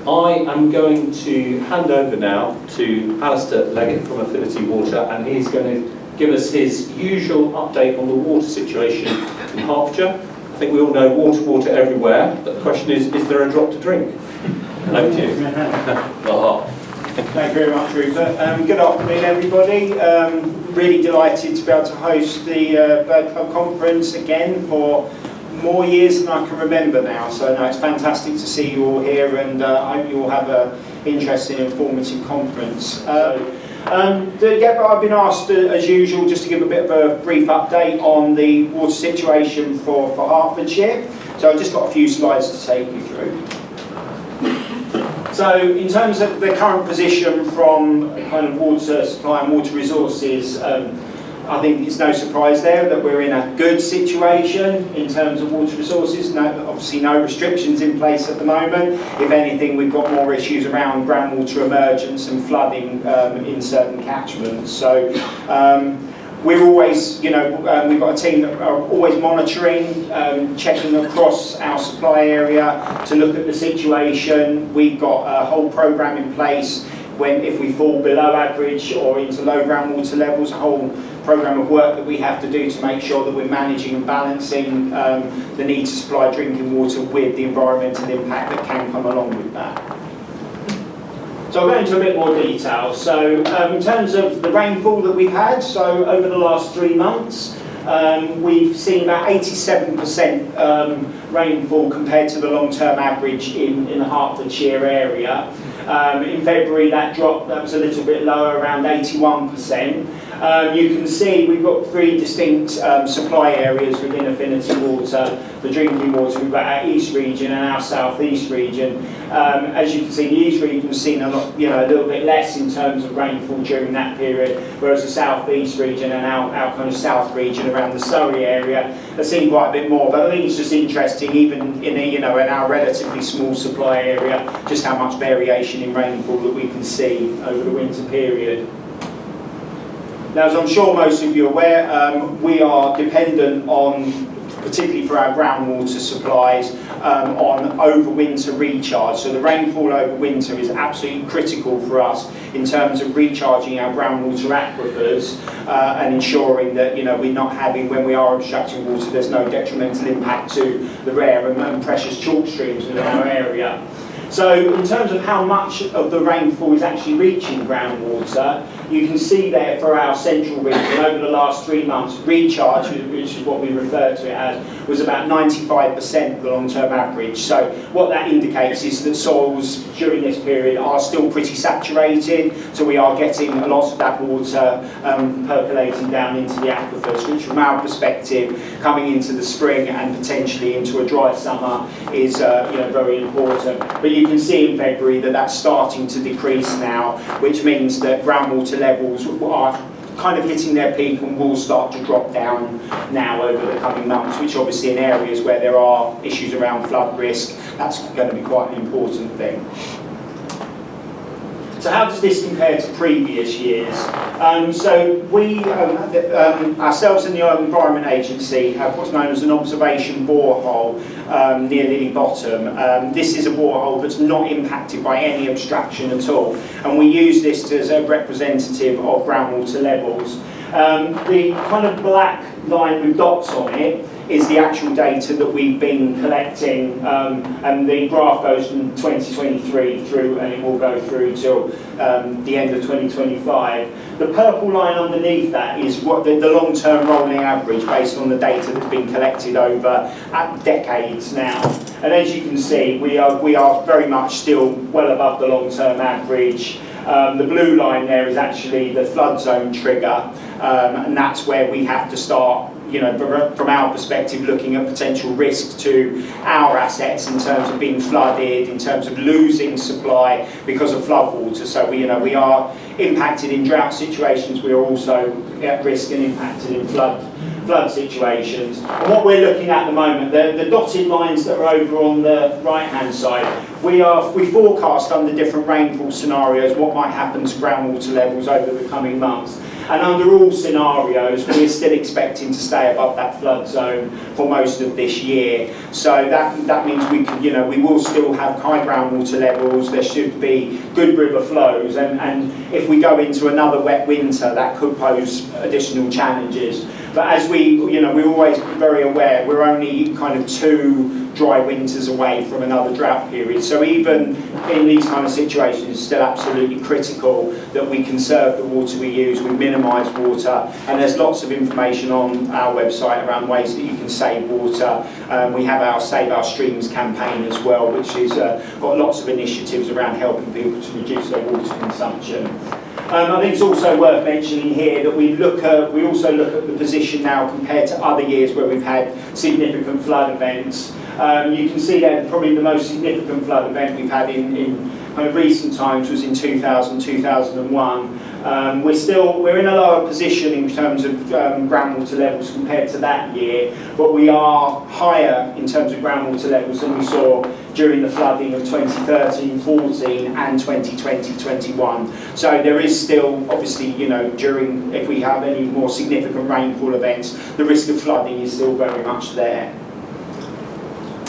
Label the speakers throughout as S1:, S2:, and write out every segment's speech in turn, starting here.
S1: I am going to hand over now to Alister Leggatt from Affinity Water, and he's going to give us his usual update on the water situation in Hertfordshire. I think we all know water everywhere, but the question is there a drop to drink? Over to you.
S2: Thank you very much, Rupert. Good afternoon, everybody. Really delighted to be able to host the Bird Club Conference again for more years than I can remember now. So no, it's fantastic to see you all here, and I hope you all have an interesting, informative conference. I've been asked, as usual, just to give a bit of a brief update on the water situation for Hertfordshire. So I've just got a few slides to take you through. So in terms of the current position from kind of water supply and water resources, I think it's no surprise there that we're in a good situation in terms of water resources. Obviously no restrictions in place at the moment. If anything, we've got more issues around groundwater emergence and flooding in certain catchments. So we're always, we've got a team that are always monitoring, checking across our supply area to look at the situation. We've got a whole programme in place if we fall below average or into low groundwater levels, a whole programme of work that we have to do to make sure that we're managing and balancing the need to supply drinking water with the environmental impact that can come along with that. So I'll go into a bit more detail. So in terms of the rainfall that we've had, so over the last 3 months, we've seen about 87% rainfall compared to the long-term average in the Hertfordshire area. In February that dropped, that was a little bit lower, around 81%. You can see we've got 3 distinct supply areas within Affinity Water. For drinking water, we've got our east region and our southeast region. As you can see, the east region has seen a little bit less in terms of rainfall during that period, whereas the southeast region and our kind of south region around the Surrey area have seen quite a bit more. But I think it's just interesting, even in our relatively small supply area, just how much variation in rainfall that we can see over the winter period. Now, as I'm sure most of you are aware, we are dependent on, particularly for our groundwater supplies, on overwinter recharge. So the rainfall over winter is absolutely critical for us in terms of recharging our groundwater aquifers and ensuring that we're not having, when we are obstructing water, there's no detrimental impact to the rare and precious chalk streams within our area. So in terms of how much of the rainfall is actually reaching groundwater, you can see there for our central region over the last 3 months, recharge, which is what we refer to it as, was about 95% of the long-term average. So what that indicates is that soils during this period are still pretty saturated, so we are getting a lot of that water percolating down into the aquifers, which from our perspective, coming into the spring and potentially into a dry summer is very important. But you can see in February that that's starting to decrease now, which means that groundwater levels are kind of hitting their peak and will start to drop down now over the coming months, which obviously in areas where there are issues around flood risk, that's going to be quite an important thing. So how does this compare to previous years? So we, ourselves and the Environment Agency, have what's known as an observation borehole near Lily Bottom. This is a borehole that's not impacted by any abstraction at all, and we use this as a representative of groundwater levels. The kind of black line with dots on it is the actual data that we've been collecting, and the graph goes from 2023 through, and it will go through till the end of 2025. The purple line underneath that is what the long-term rolling average based on the data that's been collected over decades now. And as you can see, we are very much still well above the long-term average. The blue line there is actually the flood zone trigger, and that's where we have to start, from our perspective, looking at potential risks to our assets in terms of being flooded, in terms of losing supply because of floodwater. So we are impacted in drought situations. We are also at risk and impacted in flood situations. And what we're looking at the moment, the dotted lines that are over on the right-hand side, we forecast under different rainfall scenarios what might happen to groundwater levels over the coming months. And under all scenarios, we're still expecting to stay above that flood zone for most of this year. So that means we can, we will still have high groundwater levels. There should be good river flows, and if we go into another wet winter, that could pose additional challenges. But as we're always very aware, we're only kind of 2 dry winters away from another drought period. So even in these kind of situations, it's still absolutely critical that we conserve the water we use, we minimise water, and there's lots of information on our website around ways that you can save water. We have our Save Our Streams campaign as well, which has got lots of initiatives around helping people to reduce their water consumption. I think it's also worth mentioning here that we also look at the position now compared to other years where we've had significant flood events. You can see that probably the most significant flood event we've had in kind of recent times was in 2000, 2001. We're in a lower position in terms of groundwater levels compared to that year, but we are higher in terms of groundwater levels than we saw during the flooding of 2013-14 and 2020-21. So there is still, obviously, if we have any more significant rainfall events, the risk of flooding is still very much there.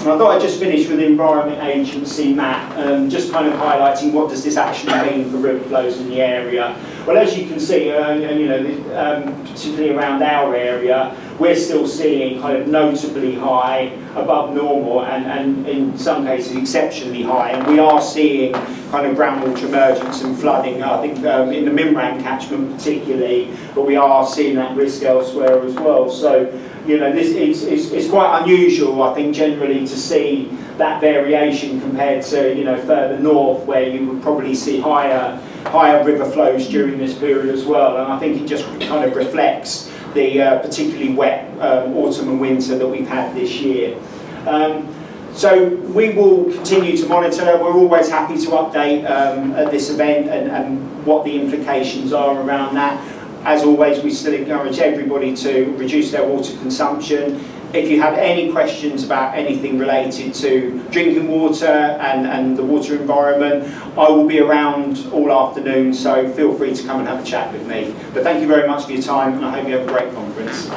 S2: And I thought I'd just finish with the Environment Agency map, just kind of highlighting what does this actually mean for river flows in the area. Well, as you can see, particularly around our area, we're still seeing kind of notably high, above normal, and in some cases exceptionally high. And we are seeing kind of groundwater emergence and flooding, I think in the Mimran catchment particularly, but we are seeing that risk elsewhere as well. So, it's quite unusual, I think, generally to see that variation compared to, further north, where you would probably see higher river flows during this period as well. And I think it just kind of reflects the particularly wet autumn and winter that we've had this year. So we will continue to monitor. We're always happy to update at this event and what the implications are around that. As always, we still encourage everybody to reduce their water consumption. If you have any questions about anything related to drinking water and the water environment, I will be around all afternoon, so feel free to come and have a chat with me. But thank you very much for your time, and I hope you have a great conference.